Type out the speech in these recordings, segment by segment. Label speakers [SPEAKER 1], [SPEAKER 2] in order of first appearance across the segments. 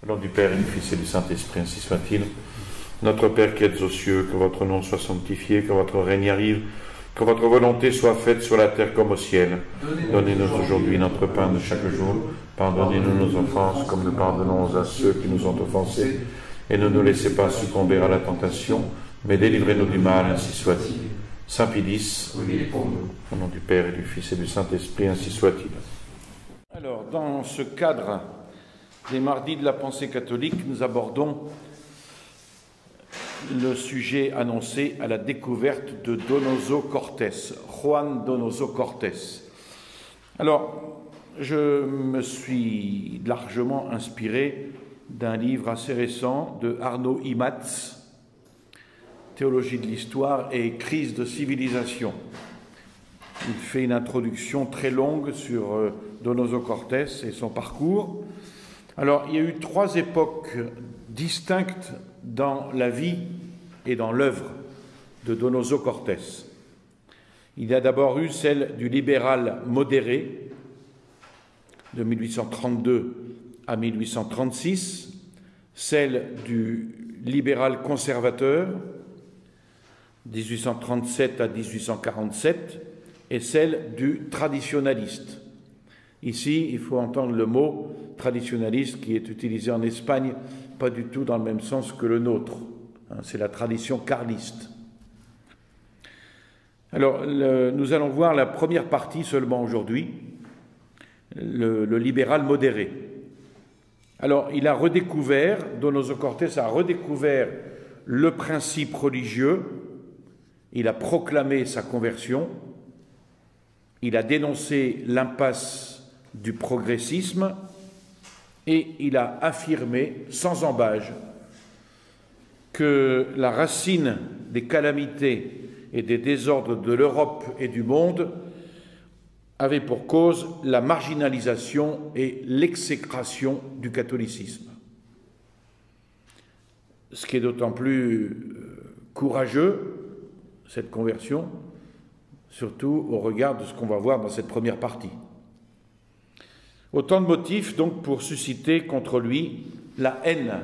[SPEAKER 1] Au nom du Père et du Fils et du Saint-Esprit, ainsi soit-il. Notre Père qui êtes aux cieux, que votre nom soit sanctifié, que votre règne arrive, que votre volonté soit faite sur la terre comme au ciel. Donnez-nous aujourd'hui notre pain de chaque jour. Pardonnez-nous nos offenses, comme nous pardonnons à ceux qui nous ont offensés. Et ne nous laissez pas succomber à la tentation, mais délivrez-nous du mal, ainsi soit-il. Saint Pédis, au nom du Père et du Fils et du Saint-Esprit, ainsi soit-il. Alors, dans ce cadre des mardis de la pensée catholique, nous abordons le sujet annoncé à la découverte de Donoso Cortés, Juan Donoso Cortés. Alors, je me suis largement inspiré d'un livre assez récent de Arnaud Imats, Théologie de l'histoire et crise de civilisation. Il fait une introduction très longue sur Donoso Cortés et son parcours. Alors, il y a eu 3 époques distinctes dans la vie et dans l'œuvre de Donoso Cortés. Il y a d'abord eu celle du libéral modéré, de 1832 à 1836, celle du libéral conservateur, 1837 à 1847, et celle du traditionnaliste. Ici, il faut entendre le mot traditionnaliste qui est utilisé en Espagne, pas du tout dans le même sens que le nôtre. C'est la tradition carliste. Alors, nous allons voir la première partie seulement aujourd'hui, le libéral modéré. Alors, il a redécouvert, Donoso Cortés a redécouvert le principe religieux, il a proclamé sa conversion, il a dénoncé l'impasse du progressisme et il a affirmé sans ambages que la racine des calamités et des désordres de l'Europe et du monde avait pour cause la marginalisation et l'exécration du catholicisme. Ce qui est d'autant plus courageux, cette conversion, surtout au regard de ce qu'on va voir dans cette première partie. Autant de motifs donc pour susciter contre lui la haine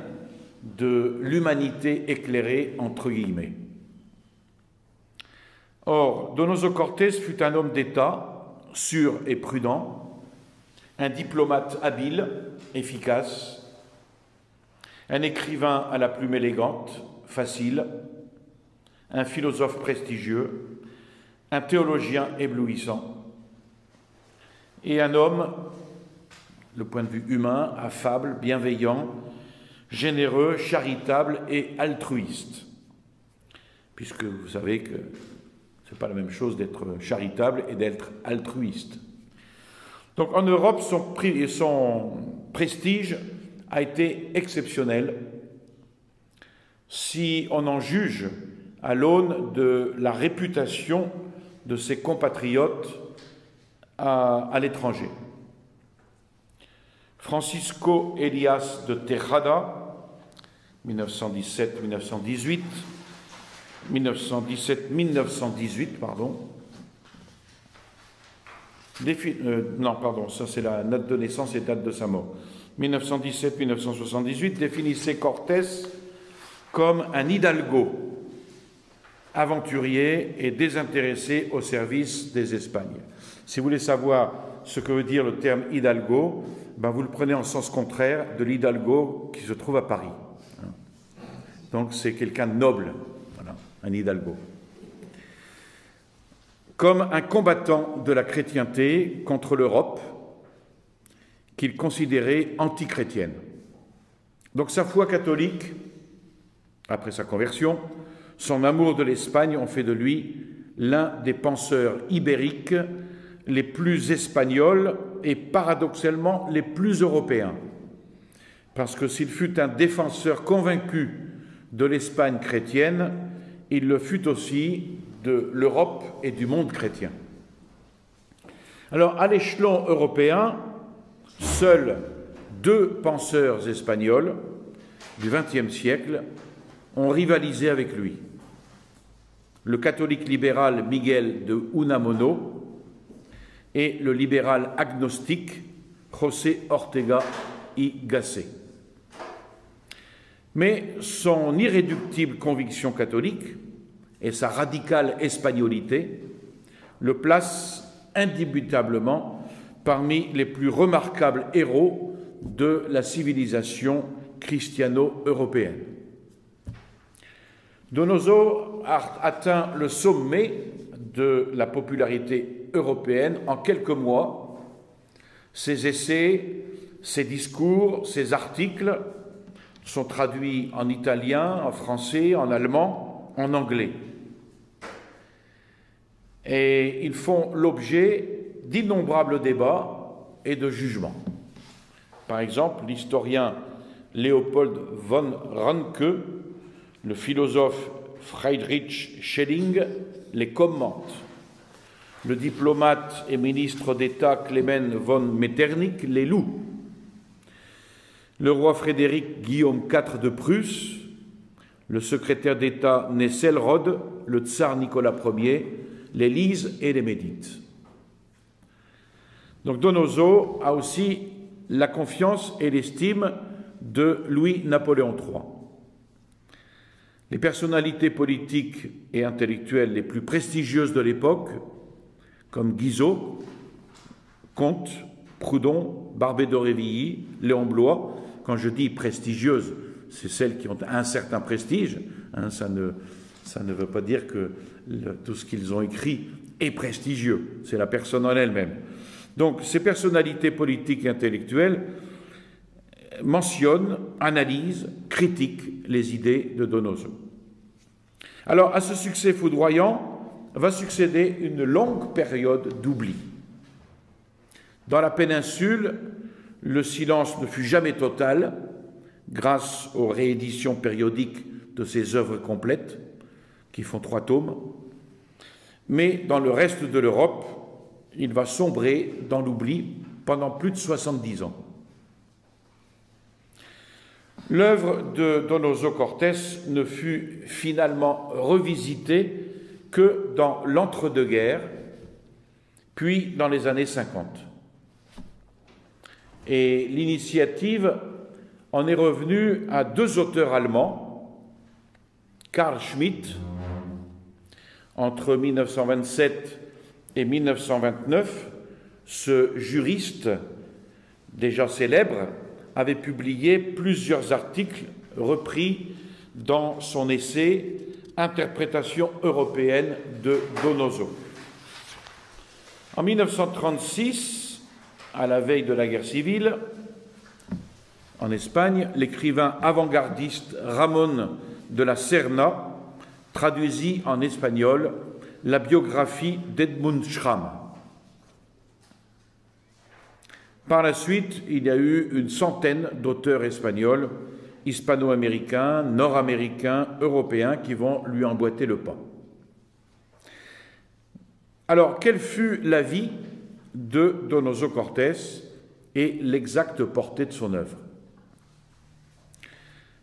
[SPEAKER 1] de l'humanité éclairée, entre guillemets. Or, Donoso Cortés fut un homme d'État, sûr et prudent, un diplomate habile, efficace, un écrivain à la plume élégante, facile, un philosophe prestigieux, un théologien éblouissant, et un homme, le point de vue humain, affable, bienveillant, généreux, charitable et altruiste. Puisque vous savez que ce n'est pas la même chose d'être charitable et d'être altruiste. Donc en Europe, son prestige a été exceptionnel si on en juge à l'aune de la réputation de ses compatriotes à l'étranger. Francisco Elias de Tejada, 1917-1918, 1917-1918, pardon. Non, pardon, ça c'est la date de naissance et date de sa mort. 1917-1978 définissait Cortés comme un hidalgo, aventurier et désintéressé au service des Espagnes. Si vous voulez savoir ce que veut dire le terme hidalgo, vous le prenez en sens contraire de l'hidalgo qui se trouve à Paris. Donc c'est quelqu'un de noble, voilà, un hidalgo. Comme un combattant de la chrétienté contre l'Europe qu'il considérait antichrétienne. Donc sa foi catholique, après sa conversion, son amour de l'Espagne ont fait de lui l'un des penseurs ibériques les plus espagnols et paradoxalement les plus européens. Parce que s'il fut un défenseur convaincu de l'Espagne chrétienne, il le fut aussi de l'Europe et du monde chrétien. Alors, à l'échelon européen, seuls 2 penseurs espagnols du XXe siècle ont rivalisé avec lui. Le catholique libéral Miguel de Unamuno et le libéral agnostique José Ortega y Gasset. Mais son irréductible conviction catholique et sa radicale espagnolité le placent indubitablement parmi les plus remarquables héros de la civilisation christiano-européenne. Donoso a atteint le sommet de la popularité européenne en quelques mois. Ses essais, ses discours, ses articles sont traduits en italien, en français, en allemand, en anglais. Et ils font l'objet d'innombrables débats et de jugements. Par exemple, l'historien Leopold von Ranke, le philosophe Friedrich Schelling les commente. Le diplomate et ministre d'État Clément von Metternich les loue. Le roi Frédéric Guillaume IV de Prusse, le secrétaire d'État Nesselrode, le tsar Nicolas Ier, les lisent et les méditent. Donc Donoso a aussi la confiance et l'estime de Louis-Napoléon III. Les personnalités politiques et intellectuelles les plus prestigieuses de l'époque, comme Guizot, Comte, Proudhon, Barbé d'Aurevilly, Léon Bloy, quand je dis prestigieuses, c'est celles qui ont un certain prestige, hein, ça ne veut pas dire que tout ce qu'ils ont écrit est prestigieux, c'est la personne en elle-même. Donc ces personnalités politiques et intellectuelles mentionnent, analysent, critiquent les idées de Donoso. Alors à ce succès foudroyant va succéder une longue période d'oubli. Dans la péninsule, le silence ne fut jamais total grâce aux rééditions périodiques de ses œuvres complètes, qui font 3 tomes, mais dans le reste de l'Europe, il va sombrer dans l'oubli pendant plus de 70 ans. L'œuvre de Donoso Cortés ne fut finalement revisitée que dans l'entre-deux-guerres, puis dans les années 50. Et l'initiative en est revenue à 2 auteurs allemands, Carl Schmitt, entre 1927 et 1929, ce juriste déjà célèbre avait publié plusieurs articles repris dans son essai « Interprétation européenne de Donoso ». En 1936, à la veille de la guerre civile, en Espagne, l'écrivain avant-gardiste Ramón de la Serna traduisit en espagnol la biographie d'Edmund Schramm. Par la suite, il y a eu une centaine d'auteurs espagnols, hispano-américains, nord-américains, européens qui vont lui emboîter le pas. Alors, quelle fut la vie de Donoso Cortés et l'exacte portée de son œuvre?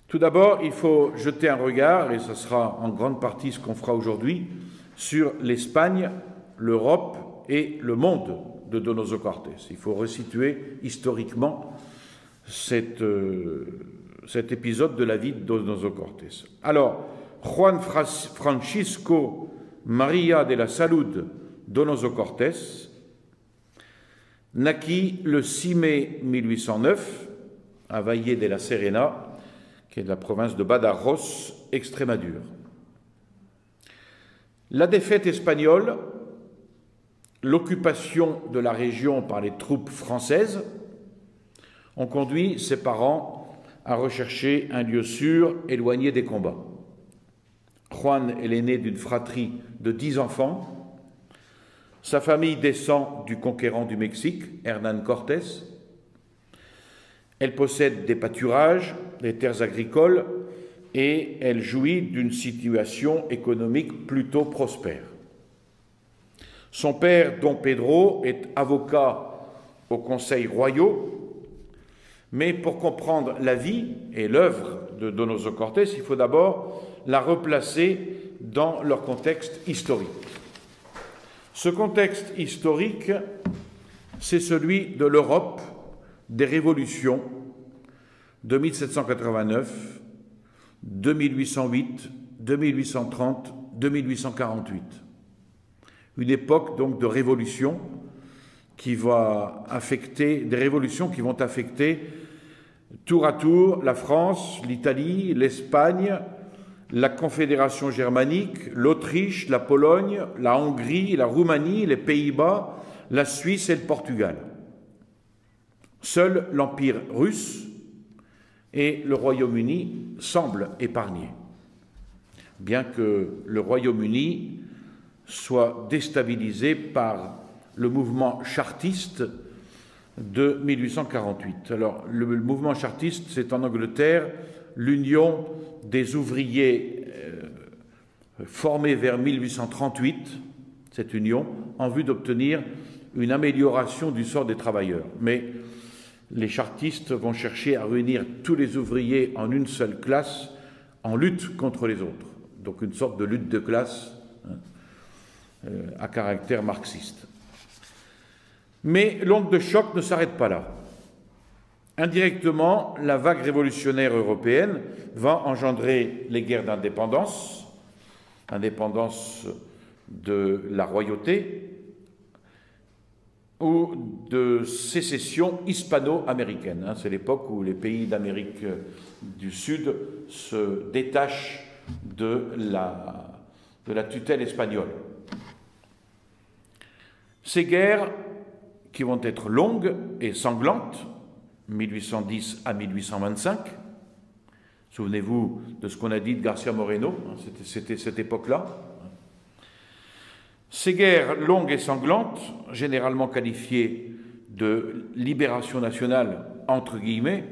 [SPEAKER 1] Tout d'abord, il faut jeter un regard, et ce sera en grande partie ce qu'on fera aujourd'hui, sur l'Espagne, l'Europe et le monde de Donoso Cortés. Il faut resituer historiquement cet épisode de la vie de Donoso Cortés. Alors, Juan Francisco María de la Salud Donoso Cortés naquit le 6 mai 1809 à Valle de la Serena, qui est de la province de Badajoz, Extrémadure. La défaite espagnole, l'occupation de la région par les troupes françaises ont conduit ses parents à rechercher un lieu sûr, éloigné des combats. Juan est l'aîné d'une fratrie de 10 enfants. Sa famille descend du conquérant du Mexique, Hernán Cortés. Elle possède des pâturages, des terres agricoles et elle jouit d'une situation économique plutôt prospère. Son père, Don Pedro, est avocat aux conseils royaux, mais pour comprendre la vie et l'œuvre de Donoso Cortés, il faut d'abord la replacer dans leur contexte historique. Ce contexte historique, c'est celui de l'Europe des révolutions de 1789 de 1808, de 1830, de 1848. Une époque donc de révolution qui va affecter, des révolutions qui vont affecter tour à tour la France, l'Italie, l'Espagne, la Confédération germanique, l'Autriche, la Pologne, la Hongrie, la Roumanie, les Pays-Bas, la Suisse et le Portugal. Seul l'Empire russe et le Royaume-Uni semblent épargnés, bien que le Royaume-Uni soit déstabilisé par le mouvement chartiste de 1848. Alors, le mouvement chartiste, c'est en Angleterre l'union des ouvriers formée vers 1838, cette union, en vue d'obtenir une amélioration du sort des travailleurs. Mais les chartistes vont chercher à réunir tous les ouvriers en une seule classe en lutte contre les autres. Donc une sorte de lutte de classe à caractère marxiste. Mais l'onde de choc ne s'arrête pas là. Indirectement, la vague révolutionnaire européenne va engendrer les guerres d'indépendance, indépendance de la royauté, ou de sécession hispano-américaine. C'est l'époque où les pays d'Amérique du Sud se détachent de la tutelle espagnole. Ces guerres, qui vont être longues et sanglantes, 1810 à 1825, souvenez-vous de ce qu'on a dit de García Moreno, c'était cette époque-là. Ces guerres longues et sanglantes, généralement qualifiées de libération nationale, entre guillemets,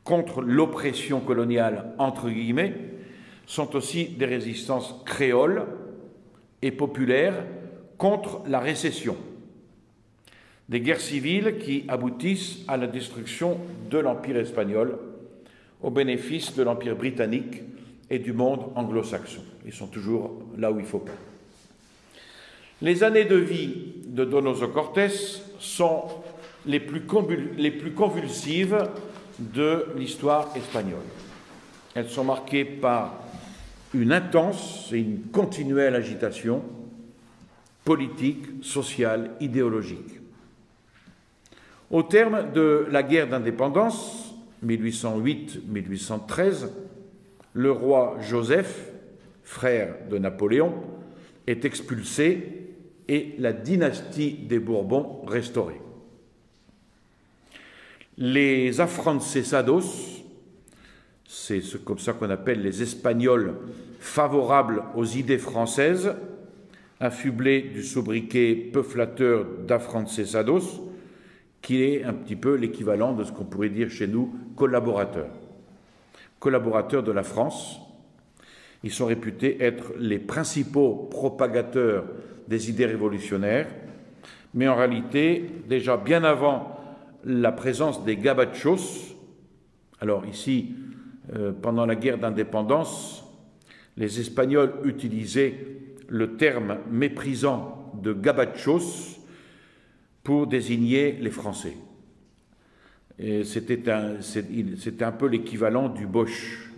[SPEAKER 1] contre l'oppression coloniale, entre guillemets, sont aussi des résistances créoles et populaires contre la récession. Des guerres civiles qui aboutissent à la destruction de l'Empire espagnol au bénéfice de l'Empire britannique et du monde anglo-saxon. Ils sont toujours là où il faut pas. Les années de vie de Donoso Cortés sont les plus convulsives de l'histoire espagnole. Elles sont marquées par une intense et une continuelle agitation politique, sociale, idéologique. Au terme de la guerre d'indépendance, 1808-1813, le roi Joseph, frère de Napoléon, est expulsé et la dynastie des Bourbons restaurée. Les afrancesados, c'est comme ça qu'on appelle les Espagnols favorables aux idées françaises, affublés du sobriquet peu flatteur d'afrancesados, qui est un petit peu l'équivalent de ce qu'on pourrait dire chez nous collaborateurs. Collaborateurs de la France. Ils sont réputés être les principaux propagateurs des idées révolutionnaires, mais en réalité, déjà bien avant la présence des gabachos, alors ici, pendant la guerre d'indépendance, les Espagnols utilisaient le terme méprisant de gabachos pour désigner les Français. C'était un peu l'équivalent du Boche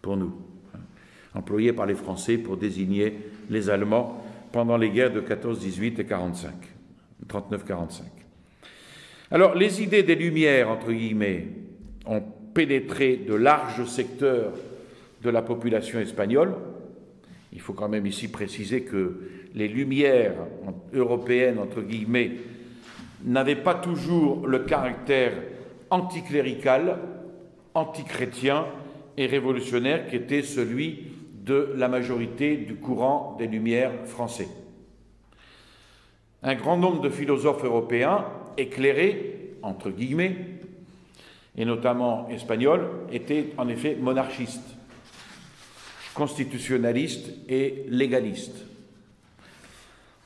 [SPEAKER 1] pour nous, employé par les Français pour désigner les Allemands pendant les guerres de 14-18 et 45, 39-45. Alors, les idées des Lumières, entre guillemets, ont pénétré de larges secteurs de la population espagnole. Il faut quand même ici préciser que les Lumières européennes, entre guillemets, n'avaient pas toujours le caractère anticlérical, antichrétien et révolutionnaire qui était celui de la majorité du courant des Lumières français. Un grand nombre de philosophes européens éclairés, entre guillemets, et notamment espagnols, étaient en effet monarchistes, constitutionnalistes et légalistes.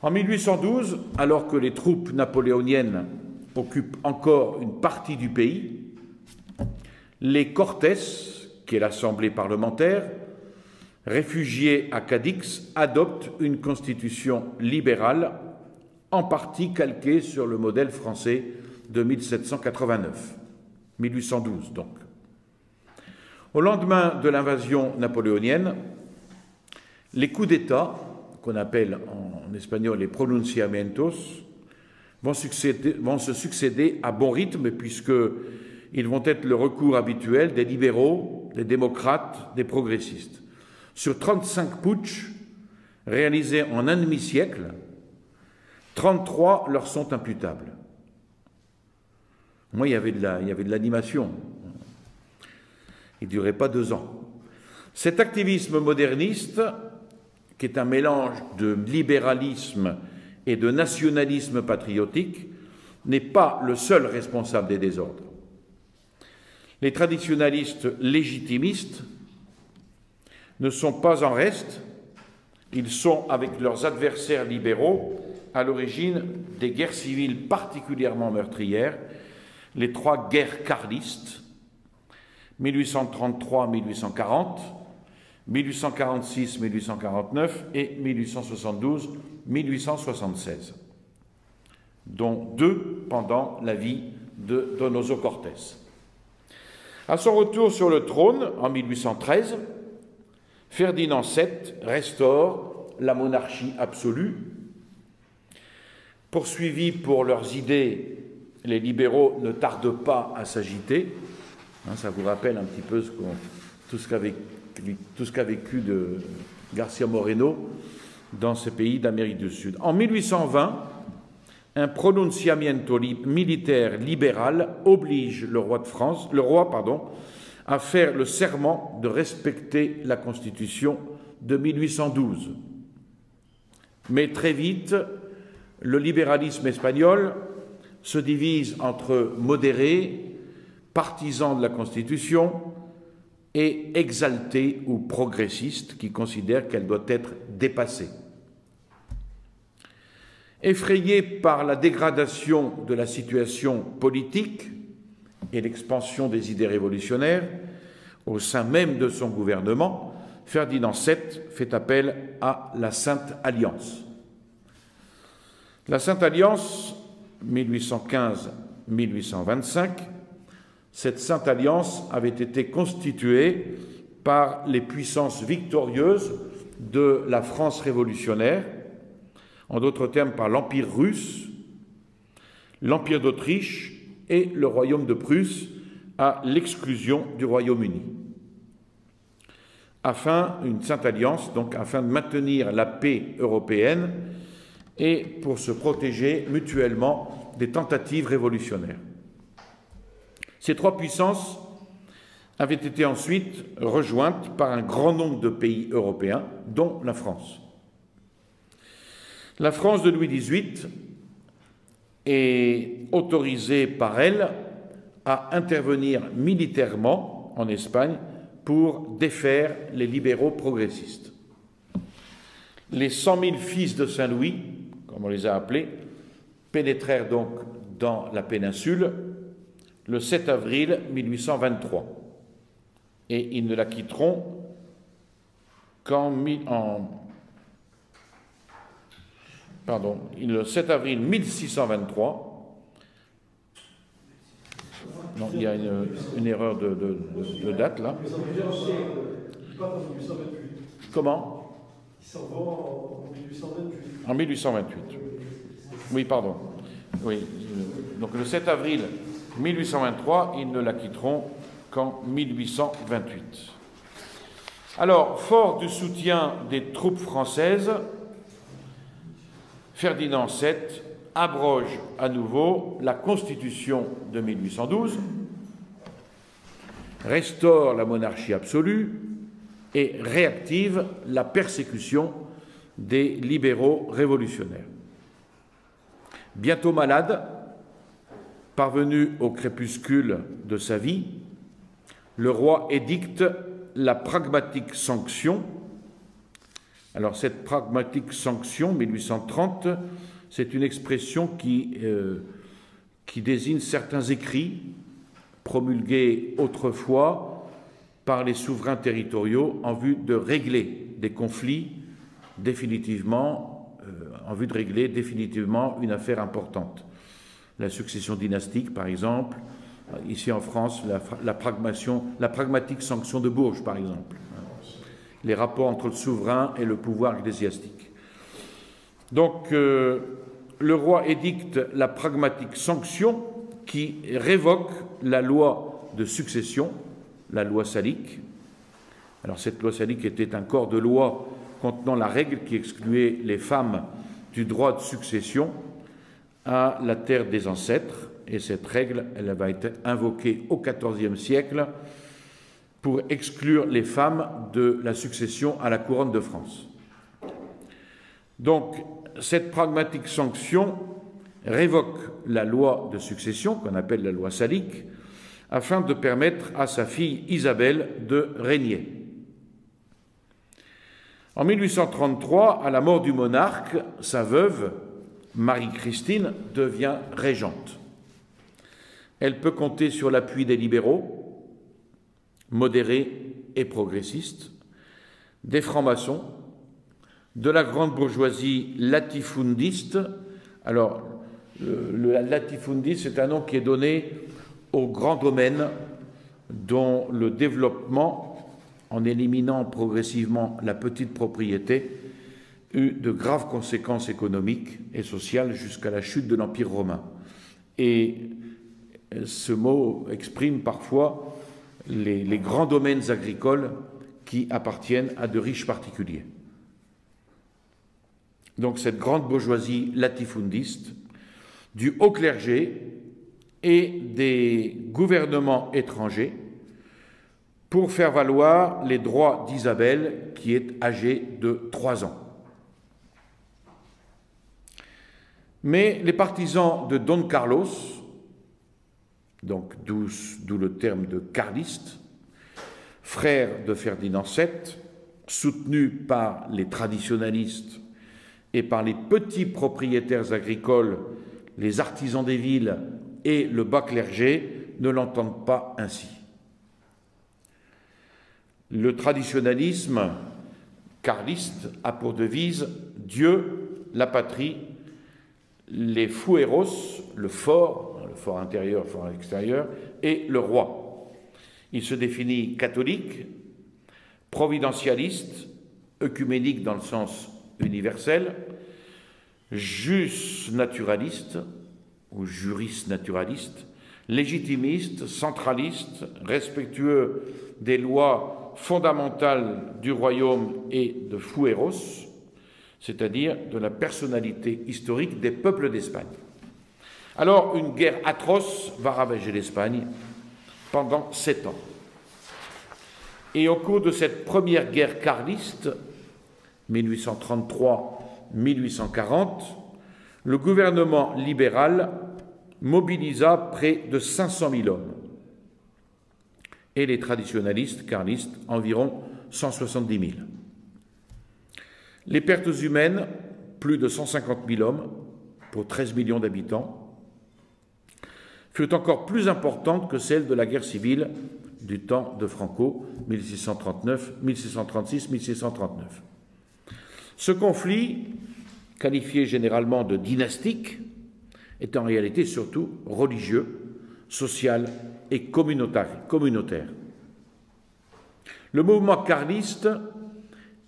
[SPEAKER 1] En 1812, alors que les troupes napoléoniennes occupent encore une partie du pays, les Cortés, qui est l'Assemblée parlementaire, réfugiés à Cadix, adoptent une constitution libérale, en partie calquée sur le modèle français de 1789, 1812 donc. Au lendemain de l'invasion napoléonienne, les coups d'État, qu'on appelle en espagnol les pronunciamientos, vont se succéder à bon rythme, puisqu'ils vont être le recours habituel des libéraux, des démocrates, des progressistes. Sur 35 putschs réalisés en un demi-siècle, 33 leur sont imputables. Moi, il y avait de l'animation. Il ne durait pas 2 ans. Cet activisme moderniste, qui est un mélange de libéralisme et de nationalisme patriotique, n'est pas le seul responsable des désordres. Les traditionalistes légitimistes ne sont pas en reste. Ils sont, avec leurs adversaires libéraux, à l'origine des guerres civiles particulièrement meurtrières, les 3 guerres carlistes, 1833-1840, 1846-1849 et 1872-1876, dont 2 pendant la vie de Donoso Cortés. À son retour sur le trône en 1813, Ferdinand VII restaure la monarchie absolue. Poursuivis pour leurs idées, les libéraux ne tardent pas à s'agiter. Ça vous rappelle un petit peu tout ce qu'a vécu de García Moreno dans ces pays d'Amérique du Sud. En 1820, un pronunciamiento militaire libéral oblige le roi à faire le serment de respecter la Constitution de 1812. Mais très vite, le libéralisme espagnol se divise entre modérés, partisans de la Constitution, et exaltés ou progressistes qui considèrent qu'elle doit être dépassée. Effrayé par la dégradation de la situation politique et l'expansion des idées révolutionnaires au sein même de son gouvernement, Ferdinand VII fait appel à la Sainte Alliance. La Sainte Alliance, 1815-1825, cette Sainte Alliance avait été constituée par les puissances victorieuses de la France révolutionnaire, en d'autres termes par l'Empire russe, l'Empire d'Autriche et le Royaume de Prusse, à l'exclusion du Royaume-Uni. Une Sainte Alliance, donc, afin de maintenir la paix européenne et pour se protéger mutuellement des tentatives révolutionnaires. Ces 3 puissances avaient été ensuite rejointes par un grand nombre de pays européens, dont la France. La France de Louis XVIII est autorisée par elle à intervenir militairement en Espagne pour défaire les libéraux progressistes. Les 100 000 fils de Saint-Louis, comme on les a appelés, pénétrèrent donc dans la péninsule le 7 avril 1823 et ils ne la quitteront le 7 avril 1623. Non, il y a une erreur de date là. Comment? Ils s'en vont en 1828. En 1828. Oui, pardon. Oui. Donc le 7 avril 1823, ils ne la quitteront qu'en 1828. Alors, fort du soutien des troupes françaises, Ferdinand VII abroge à nouveau la Constitution de 1812, restaure la monarchie absolue et réactive la persécution des libéraux révolutionnaires. Bientôt malade, parvenu au crépuscule de sa vie, le roi édicte la pragmatique sanction. Alors cette pragmatique sanction, 1830, c'est une expression qui désigne certains écrits promulgués autrefois par les souverains territoriaux en vue de régler des conflits définitivement, une affaire importante. La succession dynastique, par exemple, Ici en France, la pragmatique sanction de Bourges, par exemple. Les rapports entre le souverain et le pouvoir ecclésiastique. Donc, le roi édicte la pragmatique sanction qui révoque la loi de succession, la loi salique. Alors, cette loi salique était un corps de loi contenant la règle qui excluait les femmes du droit de succession à la terre des ancêtres. Et cette règle, elle va être invoquée au XIVe siècle pour exclure les femmes de la succession à la couronne de France. Donc, cette pragmatique sanction révoque la loi de succession, qu'on appelle la loi salique, afin de permettre à sa fille Isabelle de régner. En 1833, à la mort du monarque, sa veuve, Marie-Christine, devient régente. Elle peut compter sur l'appui des libéraux, modérés et progressistes, des francs-maçons, de la grande bourgeoisie latifundiste. Alors, le latifundiste, c'est un nom qui est donné aux grands domaines dont le développement, en éliminant progressivement la petite propriété, eut de graves conséquences économiques et sociales jusqu'à la chute de l'Empire romain. Et ce mot exprime parfois les grands domaines agricoles qui appartiennent à de riches particuliers. Donc cette grande bourgeoisie latifundiste, du haut clergé et des gouvernements étrangers pour faire valoir les droits d'Isabelle, qui est âgée de 3 ans. Mais les partisans de Don Carlos, donc d'où le terme de carliste, frère de Ferdinand VII, soutenu par les traditionalistes et par les petits propriétaires agricoles, les artisans des villes et le bas clergé, ne l'entendent pas ainsi. Le traditionalisme carliste a pour devise Dieu, la patrie, les fueros, le fort intérieur, le fort extérieur, et le roi. Il se définit catholique, providentialiste, œcuménique dans le sens universel, jus naturaliste ou juris naturaliste, légitimiste, centraliste, respectueux des lois fondamentales du royaume et de fueros, c'est-à-dire de la personnalité historique des peuples d'Espagne. Alors, une guerre atroce va ravager l'Espagne pendant 7 ans. Et au cours de cette première guerre carliste, 1833-1840, le gouvernement libéral mobilisa près de 500 000 hommes et les traditionalistes carlistes environ 170 000. Les pertes humaines, plus de 150 000 hommes pour 13 millions d'habitants, furent encore plus importantes que celles de la guerre civile du temps de Franco, 1636-1639. Ce conflit, qualifié généralement de dynastique, est en réalité surtout religieux, social et communautaire. Le mouvement carliste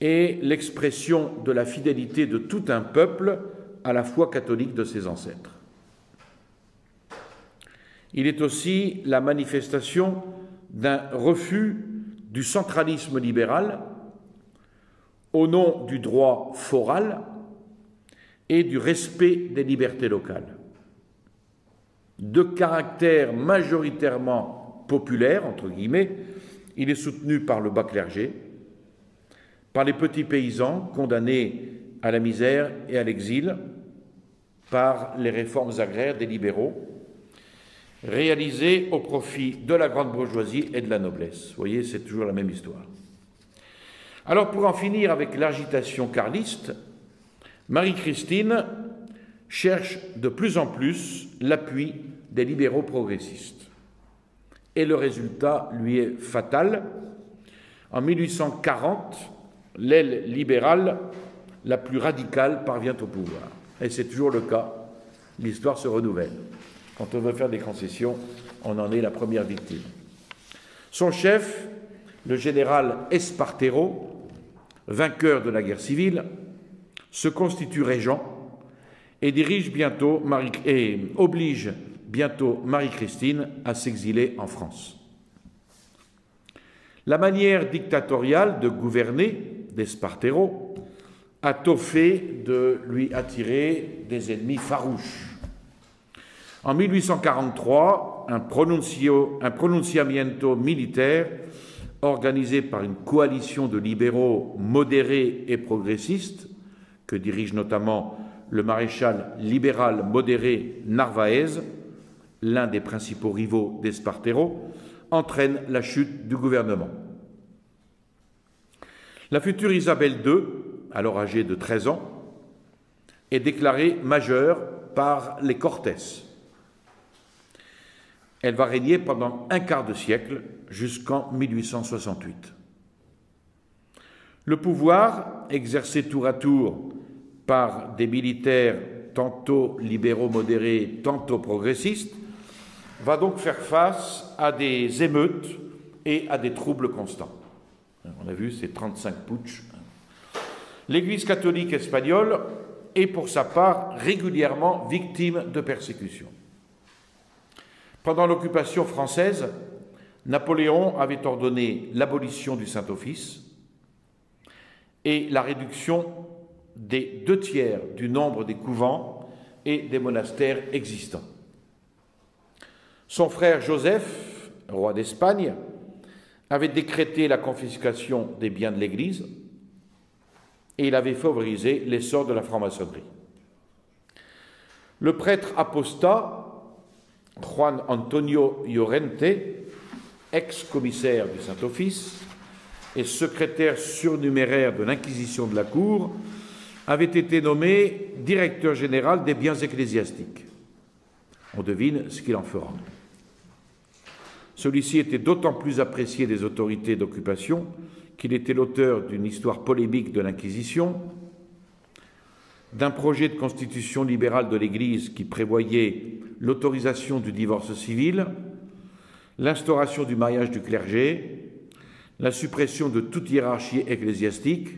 [SPEAKER 1] est l'expression de la fidélité de tout un peuple à la foi catholique de ses ancêtres. Il est aussi la manifestation d'un refus du centralisme libéral au nom du droit foral et du respect des libertés locales. De caractère majoritairement populaire, entre guillemets, il est soutenu par le bas clergé, par les petits paysans condamnés à la misère et à l'exil, par les réformes agraires des libéraux, réalisées au profit de la grande bourgeoisie et de la noblesse. Vous voyez, c'est toujours la même histoire. Alors, pour en finir avec l'agitation carliste, Marie-Christine cherche de plus en plus l'appui des libéraux progressistes. Et le résultat lui est fatal. En 1840, l'aile libérale la plus radicale parvient au pouvoir. Et c'est toujours le cas. L'histoire se renouvelle. Quand on veut faire des concessions, on en est la première victime. Son chef, le général Espartero, vainqueur de la guerre civile, se constitue régent et oblige bientôt Marie-Christine à s'exiler en France. La manière dictatoriale de gouverner d'Espartero a tôt fait de lui attirer des ennemis farouches. En 1843, un pronunciamiento militaire organisé par une coalition de libéraux modérés et progressistes, que dirige notamment le maréchal libéral modéré Narvaez, l'un des principaux rivaux d'Espartero, entraîne la chute du gouvernement. La future Isabelle II, alors âgée de 13 ans, est déclarée majeure par les Cortés. Elle va régner pendant un quart de siècle, jusqu'en 1868. Le pouvoir, exercé tour à tour par des militaires tantôt libéraux modérés, tantôt progressistes, va donc faire face à des émeutes et à des troubles constants. On a vu ces 35 putschs. L'Église catholique espagnole est pour sa part régulièrement victime de persécutions. Pendant l'occupation française, Napoléon avait ordonné l'abolition du Saint-Office et la réduction des 2/3 du nombre des couvents et des monastères existants. Son frère Joseph, roi d'Espagne, avait décrété la confiscation des biens de l'Église et il avait favorisé l'essor de la franc-maçonnerie. Le prêtre apostat Juan Antonio Llorente, ex-commissaire du Saint-Office et secrétaire surnuméraire de l'Inquisition de la Cour, avait été nommé directeur général des biens ecclésiastiques. On devine ce qu'il en fera. Celui-ci était d'autant plus apprécié des autorités d'occupation qu'il était l'auteur d'une histoire polémique de l'Inquisition, d'un projet de constitution libérale de l'Église qui prévoyait l'autorisation du divorce civil, l'instauration du mariage du clergé, la suppression de toute hiérarchie ecclésiastique,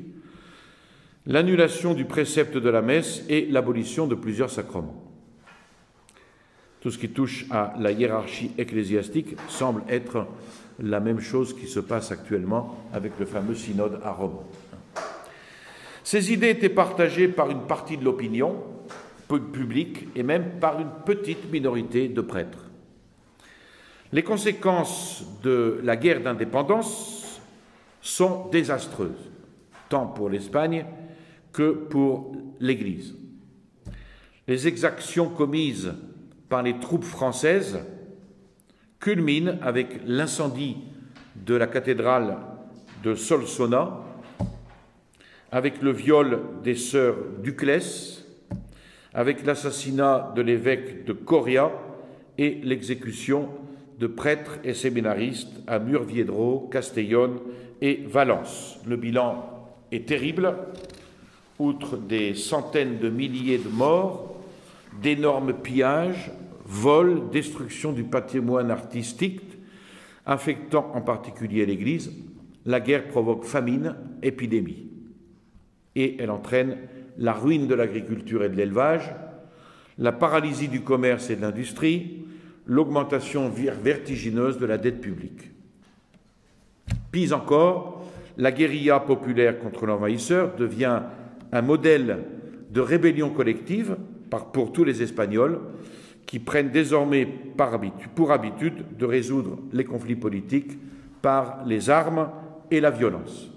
[SPEAKER 1] l'annulation du précepte de la messe et l'abolition de plusieurs sacrements. Tout ce qui touche à la hiérarchie ecclésiastique semble être la même chose qui se passe actuellement avec le fameux synode à Rome. Ces idées étaient partagées par une partie de l'opinion publique et même par une petite minorité de prêtres. Les conséquences de la guerre d'indépendance sont désastreuses, tant pour l'Espagne que pour l'Église. Les exactions commises par les troupes françaises culminent avec l'incendie de la cathédrale de Solsona, avec le viol des sœurs Duclès, avec l'assassinat de l'évêque de Coria et l'exécution de prêtres et séminaristes à Murviedro, Castellón et Valence. Le bilan est terrible. Outre des centaines de milliers de morts, d'énormes pillages, vols, destruction du patrimoine artistique, affectant en particulier l'Église, la guerre provoque famine, épidémie. Et elle entraîne la ruine de l'agriculture et de l'élevage, la paralysie du commerce et de l'industrie, l'augmentation vertigineuse de la dette publique. Pis encore, la guérilla populaire contre l'envahisseur devient un modèle de rébellion collective pour tous les Espagnols qui prennent désormais pour habitude de résoudre les conflits politiques par les armes et la violence.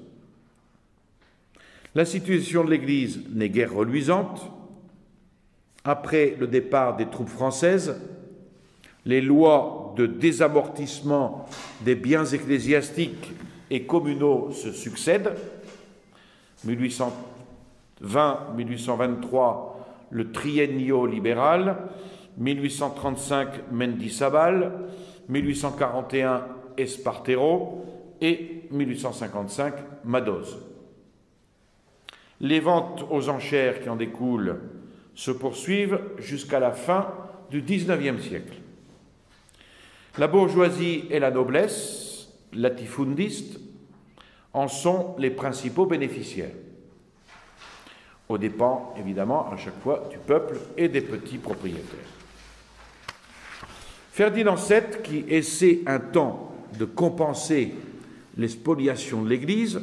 [SPEAKER 1] La situation de l'Église n'est guère reluisante. Après le départ des troupes françaises, les lois de désamortissement des biens ecclésiastiques et communaux se succèdent. 1820-1823, le triennio libéral, 1835, Mendizábal, 1841, Espartero et 1855, Madoz. Les ventes aux enchères qui en découlent se poursuivent jusqu'à la fin du XIXe siècle. La bourgeoisie et la noblesse, latifundistes, en sont les principaux bénéficiaires, aux dépens, évidemment, à chaque fois, du peuple et des petits propriétaires. Ferdinand VII, qui essaie un temps de compenser les spoliations de l'Église,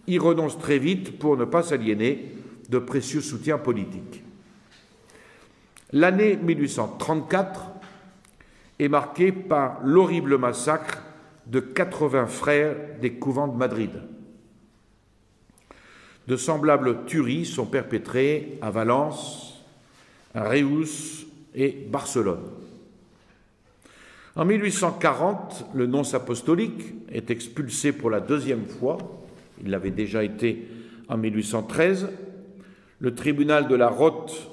[SPEAKER 1] y renonce très vite pour ne pas s'aliéner de précieux soutiens politiques. L'année 1834 est marquée par l'horrible massacre de 80 frères des couvents de Madrid. De semblables tueries sont perpétrées à Valence, à Reus et Barcelone. En 1840, le nonce apostolique est expulsé pour la deuxième fois. Il l'avait déjà été en 1813. Le tribunal de la Rote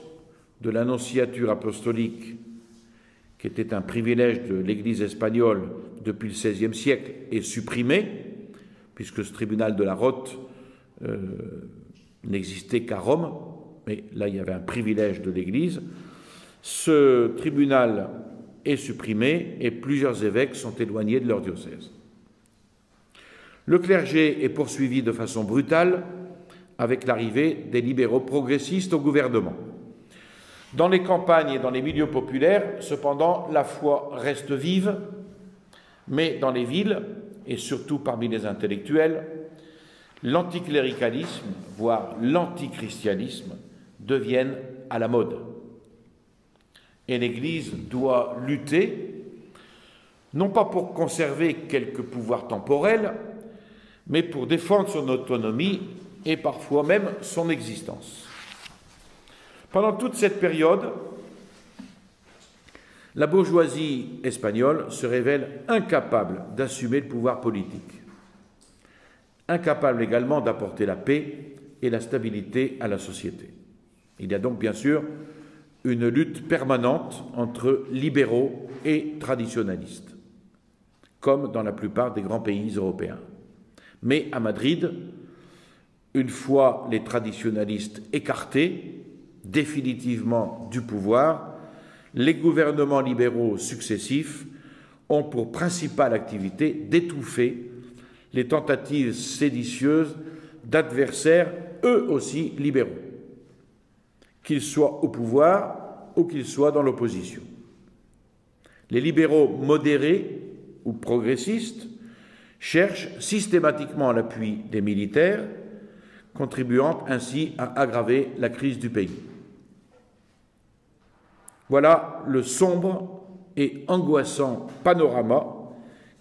[SPEAKER 1] de l'annonciature apostolique, qui était un privilège de l'Église espagnole depuis le XVIe siècle, est supprimé, puisque ce tribunal de la Rote n'existait qu'à Rome, mais là il y avait un privilège de l'Église. Ce tribunal est supprimé et plusieurs évêques sont éloignés de leur diocèse. Le clergé est poursuivi de façon brutale avec l'arrivée des libéraux progressistes au gouvernement. Dans les campagnes et dans les milieux populaires, cependant, la foi reste vive, mais dans les villes, et surtout parmi les intellectuels, l'anticléricalisme, voire l'antichristianisme, deviennent à la mode. Et l'Église doit lutter, non pas pour conserver quelques pouvoirs temporels, mais pour défendre son autonomie et parfois même son existence. Pendant toute cette période, la bourgeoisie espagnole se révèle incapable d'assumer le pouvoir politique, incapable également d'apporter la paix et la stabilité à la société. Il y a donc bien sûr une lutte permanente entre libéraux et traditionalistes, comme dans la plupart des grands pays européens. Mais à Madrid, une fois les traditionalistes écartés définitivement du pouvoir, les gouvernements libéraux successifs ont pour principale activité d'étouffer les tentatives séditieuses d'adversaires, eux aussi libéraux, qu'ils soient au pouvoir ou qu'ils soient dans l'opposition. Les libéraux modérés ou progressistes cherchent systématiquement l'appui des militaires, contribuant ainsi à aggraver la crise du pays. Voilà le sombre et angoissant panorama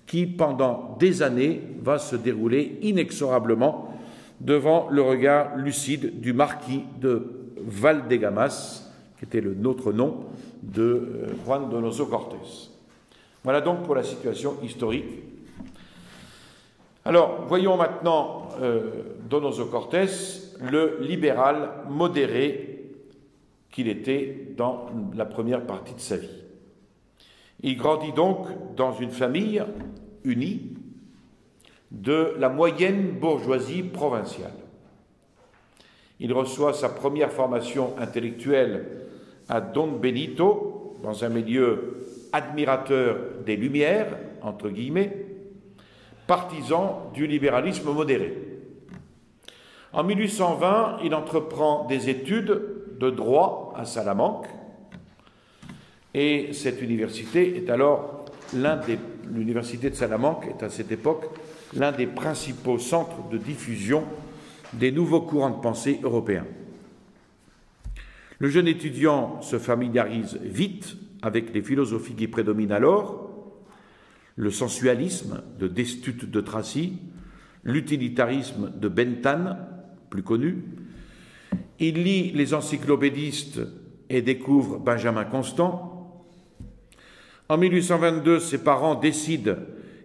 [SPEAKER 1] qui, pendant des années, va se dérouler inexorablement devant le regard lucide du marquis de Valdegamas, qui était notre nom, de Juan Donoso Cortés. Voilà donc pour la situation historique. Alors, voyons maintenant Donoso Cortés, le libéral modéré qu'il était dans la première partie de sa vie. Il grandit donc dans une famille unie de la moyenne bourgeoisie provinciale. Il reçoit sa première formation intellectuelle à Don Benito, dans un milieu admirateur des Lumières, entre guillemets, partisan du libéralisme modéré. En 1820, il entreprend des études de droit à Salamanque, et cette université est alors l'université de Salamanque est à cette époque l'un des principaux centres de diffusion des nouveaux courants de pensée européens. Le jeune étudiant se familiarise vite avec les philosophies qui prédominent alors, le sensualisme de Destutt de Tracy, l'utilitarisme de Bentham, plus connu. Il lit les encyclopédistes et découvre Benjamin Constant. En 1822, ses parents décident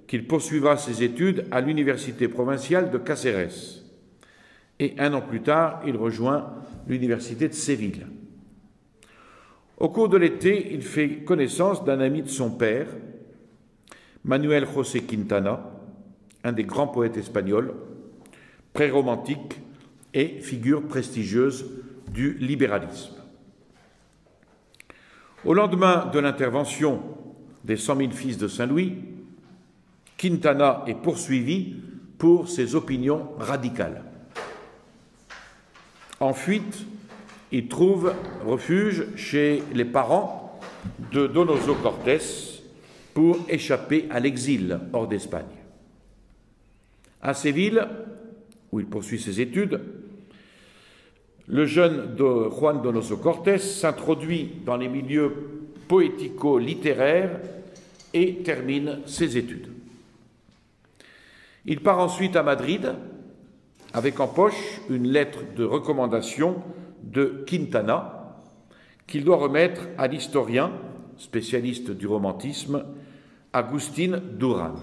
[SPEAKER 1] qu'il poursuivra ses études à l'université provinciale de Cáceres. Et un an plus tard, il rejoint l'université de Séville. Au cours de l'été, il fait connaissance d'un ami de son père, Manuel José Quintana, un des grands poètes espagnols, pré-romantique et figure prestigieuse du libéralisme. Au lendemain de l'intervention des 100 000 fils de Saint-Louis, Quintana est poursuivi pour ses opinions radicales. En fuite, il trouve refuge chez les parents de Donoso Cortés pour échapper à l'exil hors d'Espagne. À Séville, où il poursuit ses études, le jeune Juan Donoso Cortés s'introduit dans les milieux poético-littéraires et termine ses études. Il part ensuite à Madrid avec en poche une lettre de recommandation de Quintana qu'il doit remettre à l'historien, spécialiste du romantisme, Agustín Durán.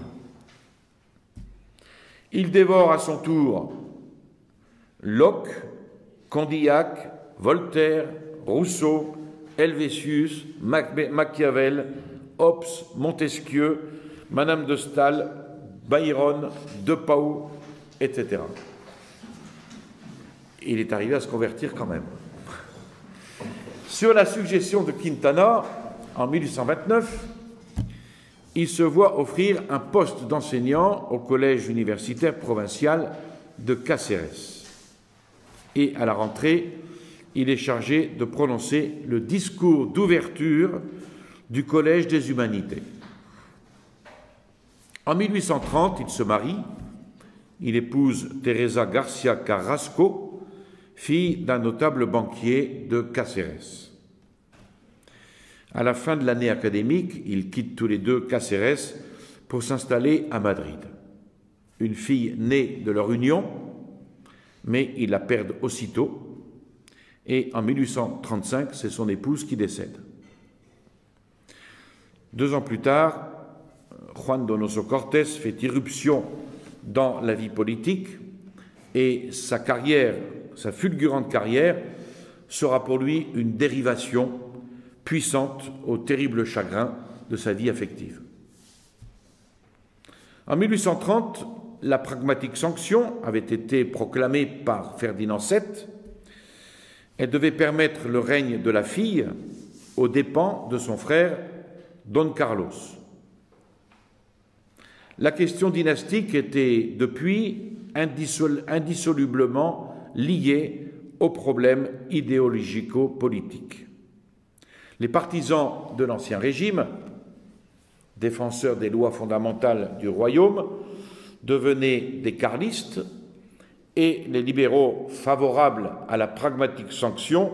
[SPEAKER 1] Il dévore à son tour Locke, Condillac, Voltaire, Rousseau, Helvétius, Machiavel, Hobbes, Montesquieu, Madame de Staël, Byron, De Pau, etc. Il est arrivé à se convertir quand même. Sur la suggestion de Quintana, en 1829, il se voit offrir un poste d'enseignant au collège universitaire provincial de Cáceres. Et à la rentrée, il est chargé de prononcer le discours d'ouverture du Collège des Humanités. En 1830, il se marie. Il épouse Teresa Garcia Carrasco, fille d'un notable banquier de Cáceres. À la fin de l'année académique, ils quittent tous les deux Cáceres pour s'installer à Madrid. Une fille née de leur union, mais ils la perdent aussitôt. Et en 1835, c'est son épouse qui décède. 2 ans plus tard, Juan Donoso Cortés fait irruption dans la vie politique et sa carrière, sa fulgurante carrière, sera pour lui une dérivation puissante au terrible chagrin de sa vie affective. En 1830, la pragmatique sanction avait été proclamée par Ferdinand VII. Elle devait permettre le règne de la fille aux dépens de son frère Don Carlos. La question dynastique était depuis indissolublement liée aux problèmes idéologico-politiques. Les partisans de l'Ancien Régime, défenseurs des lois fondamentales du royaume, devenaient des carlistes et les libéraux favorables à la pragmatique sanction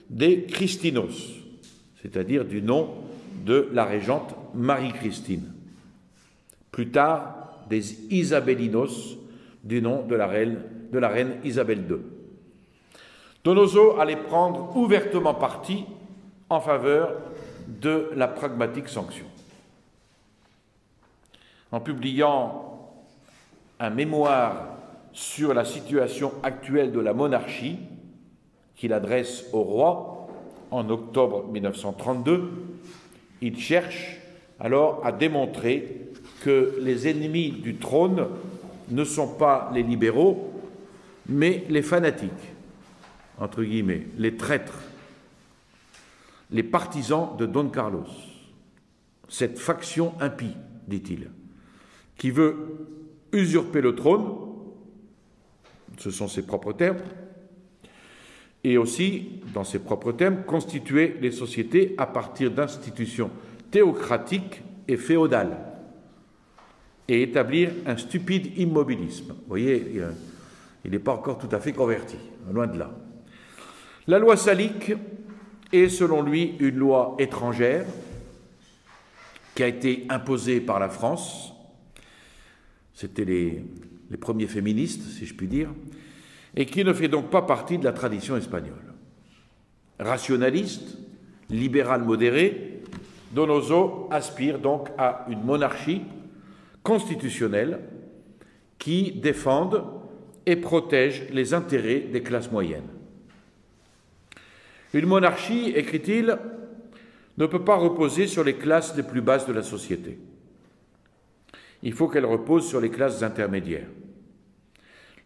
[SPEAKER 1] des Cristinos, c'est-à-dire du nom de la régente Marie-Christine. Plus tard, des Isabelinos, du nom de la reine Isabelle II. Donoso allait prendre ouvertement parti en faveur de la pragmatique sanction. En publiant un mémoire sur la situation actuelle de la monarchie, qu'il adresse au roi en octobre 1932, il cherche alors à démontrer que les ennemis du trône ne sont pas les libéraux, mais les fanatiques, entre guillemets, les traîtres, les partisans de Don Carlos. Cette faction impie, dit-il, qui veut usurper le trône, ce sont ses propres termes, et aussi, dans ses propres termes, constituer les sociétés à partir d'institutions théocratiques et féodales, et établir un stupide immobilisme. Vous voyez, il n'est pas encore tout à fait converti, loin de là. La loi salique est, selon lui, une loi étrangère qui a été imposée par la France. C'était les premiers féministes, si je puis dire, et qui ne fait donc pas partie de la tradition espagnole. Rationaliste, libéral modéré, Donoso aspire donc à une monarchie constitutionnelle qui défende et protège les intérêts des classes moyennes. Une monarchie, écrit-il, ne peut pas reposer sur les classes les plus basses de la société. Il faut qu'elle repose sur les classes intermédiaires.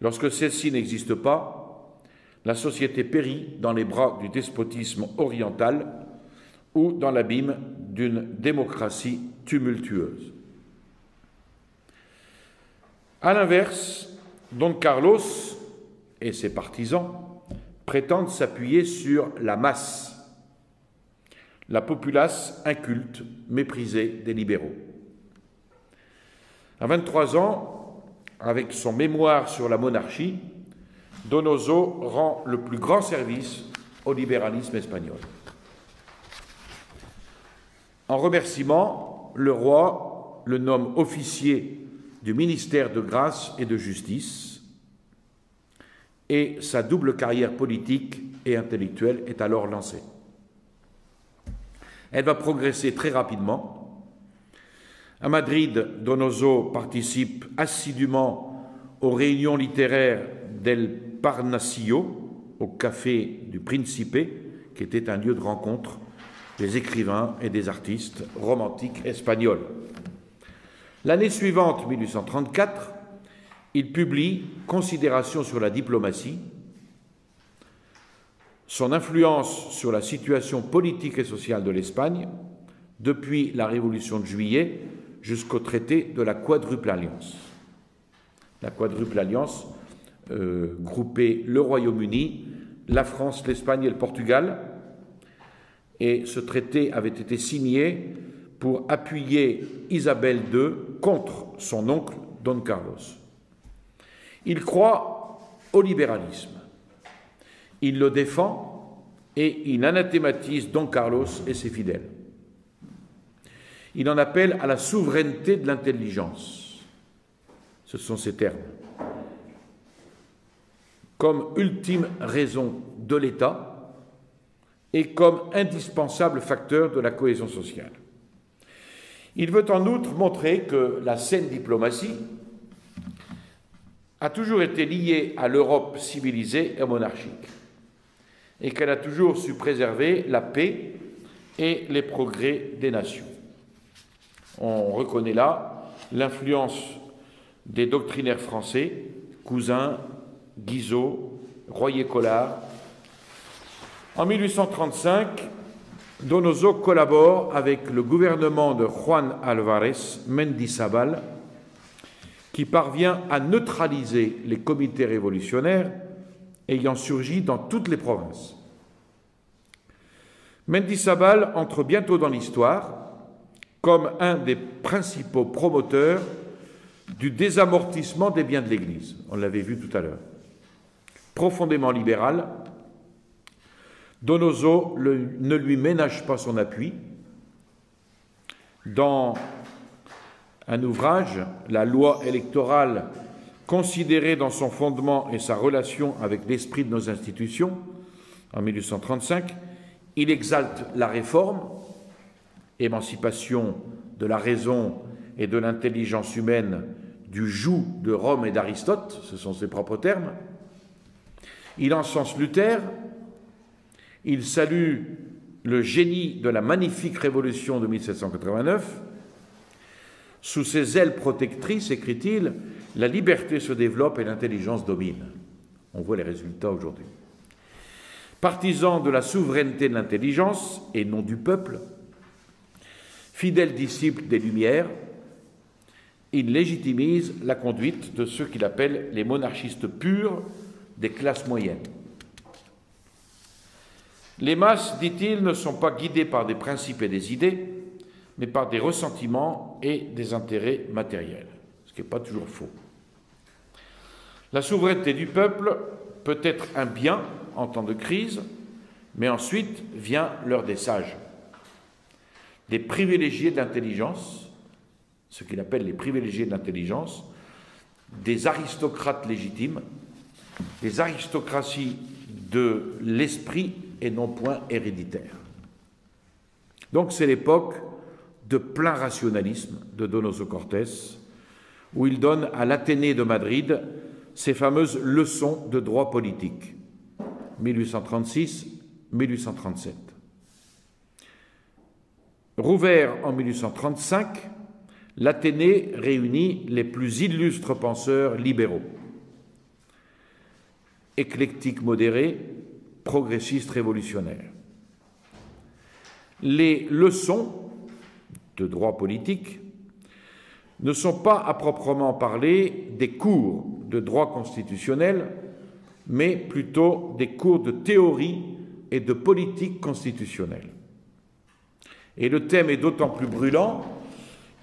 [SPEAKER 1] Lorsque celles-ci n'existent pas, la société périt dans les bras du despotisme oriental ou dans l'abîme d'une démocratie tumultueuse. À l'inverse, Don Carlos et ses partisans prétendent s'appuyer sur la masse, la populace inculte, méprisée des libéraux. À 23 ans, avec son mémoire sur la monarchie, Donoso rend le plus grand service au libéralisme espagnol. En remerciement, le roi le nomme officier du ministère de Grâce et de Justice, et sa double carrière politique et intellectuelle est alors lancée. Elle va progresser très rapidement. À Madrid, Donoso participe assidûment aux réunions littéraires d'El Parnasillo, au café du Principe, qui était un lieu de rencontre des écrivains et des artistes romantiques espagnols. L'année suivante, 1834, il publie Considérations sur la diplomatie. Son influence sur la situation politique et sociale de l'Espagne, depuis la Révolution de Juillet jusqu'au traité de la Quadruple Alliance. La Quadruple Alliance groupait le Royaume-Uni, la France, l'Espagne et le Portugal, et ce traité avait été signé pour appuyer Isabelle II contre son oncle Don Carlos. Il croit au libéralisme, il le défend et il anathématise Don Carlos et ses fidèles. Il en appelle à la souveraineté de l'intelligence, ce sont ses termes, comme ultime raison de l'État et comme indispensable facteur de la cohésion sociale. Il veut en outre montrer que la saine diplomatie a toujours été liée à l'Europe civilisée et monarchique, et qu'elle a toujours su préserver la paix et les progrès des nations. On reconnaît là l'influence des doctrinaires français, Cousin, Guizot, Royer-Collard. En 1835, Donoso collabore avec le gouvernement de Juan Álvarez Mendizábal, qui parvient à neutraliser les comités révolutionnaires ayant surgi dans toutes les provinces. Mendizábal entre bientôt dans l'histoire comme un des principaux promoteurs du désamortissement des biens de l'Église. On l'avait vu tout à l'heure. Profondément libéral, Donoso ne lui ménage pas son appui. Dans un ouvrage, La loi électorale, considérée dans son fondement et sa relation avec l'esprit de nos institutions, en 1835, il exalte la réforme, émancipation de la raison et de l'intelligence humaine du joug de Rome et d'Aristote, ce sont ses propres termes. Il encense Luther, il salue le génie de la magnifique révolution de 1789. Sous ses ailes protectrices, écrit-il, la liberté se développe et l'intelligence domine. On voit les résultats aujourd'hui. Partisan de la souveraineté de l'intelligence et non du peuple, fidèle disciple des Lumières, il légitimise la conduite de ceux qu'il appelle les monarchistes purs des classes moyennes. Les masses, dit-il, ne sont pas guidées par des principes et des idées, mais par des ressentiments et des intérêts matériels, ce qui n'est pas toujours faux. La souveraineté du peuple peut être un bien en temps de crise, mais ensuite vient l'heure des sages, des privilégiés de l'intelligence, ce qu'il appelle les privilégiés de l'intelligence, des aristocrates légitimes, des aristocraties de l'esprit et non point héréditaire. Donc c'est l'époque de plein rationalisme de Donoso Cortés, où il donne à l'Athénée de Madrid ses fameuses leçons de droit politique, 1836-1837. Rouvert en 1835, l'Athénée réunit les plus illustres penseurs libéraux, éclectiques modérés, progressistes révolutionnaires. Les leçons de droit politique ne sont pas à proprement parler des cours de droit constitutionnel, mais plutôt des cours de théorie et de politique constitutionnelle. Et le thème est d'autant plus brûlant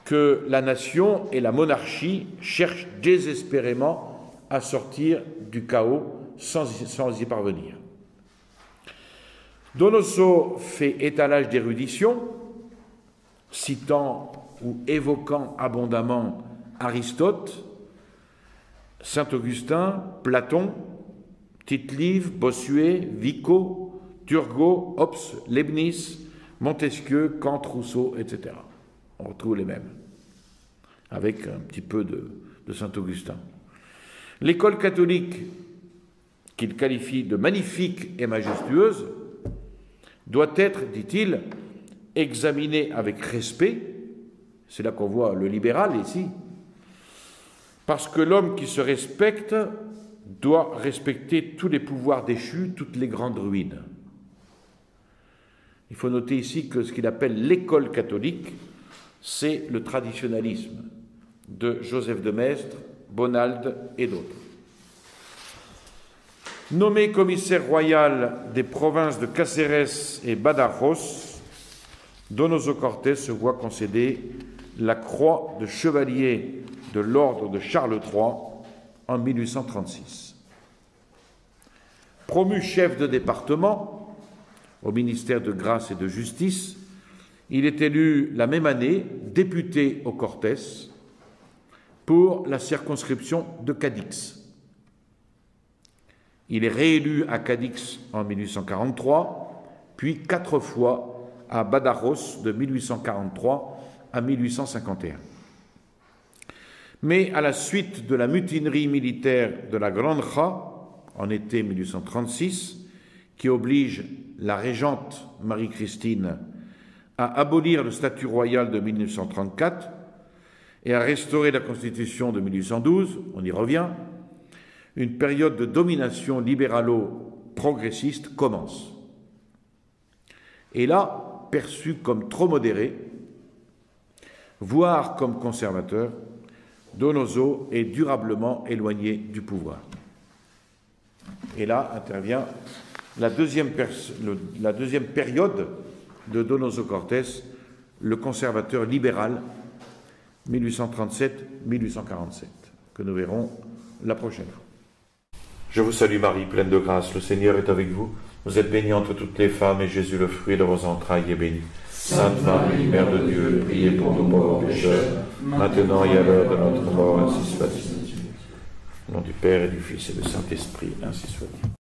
[SPEAKER 1] que la nation et la monarchie cherchent désespérément à sortir du chaos sans y parvenir. Donoso fait étalage d'érudition, citant ou évoquant abondamment Aristote, Saint-Augustin, Platon, Tite-Live, Bossuet, Vico, Turgot, Hobbes, Leibniz, Montesquieu, Kant, Rousseau, etc. On retrouve les mêmes, avec un petit peu de Saint-Augustin. L'école catholique, qu'il qualifie de magnifique et majestueuse, doit être, dit-il, examinée avec respect. C'est là qu'on voit le libéral ici. Parce que l'homme qui se respecte doit respecter tous les pouvoirs déchus, toutes les grandes ruines. Il faut noter ici que ce qu'il appelle l'école catholique, c'est le traditionnalisme de Joseph de Maistre, Bonald et d'autres. Nommé commissaire royal des provinces de Cáceres et Badajoz, Donoso Cortés se voit concéder la croix de chevalier de l'ordre de Charles III en 1836. Promu chef de département au ministère de Grâce et de Justice, il est élu la même année député au Cortés pour la circonscription de Cadix. Il est réélu à Cadix en 1843, puis 4 fois à Badajoz de 1843 à 1851. Mais à la suite de la mutinerie militaire de la Granja, en été 1836, qui oblige la régente Marie-Christine à abolir le statut royal de 1934 et à restaurer la Constitution de 1812, on y revient, une période de domination libéralo-progressiste commence. Et là, perçu comme trop modéré, voire comme conservateur, Donoso est durablement éloigné du pouvoir. Et là intervient la deuxième période de Donoso Cortés, le conservateur libéral, 1837-1847, que nous verrons la prochaine fois.
[SPEAKER 2] Je vous salue Marie, pleine de grâce, le Seigneur est avec vous. Vous êtes bénie entre toutes les femmes, et Jésus, le fruit de vos entrailles, est béni. Sainte Marie, Mère de Dieu, priez pour nous pauvres pécheurs, maintenant et à l'heure de notre mort, ainsi soit-il. Au nom du Père et du Fils et du Saint-Esprit, ainsi soit-il.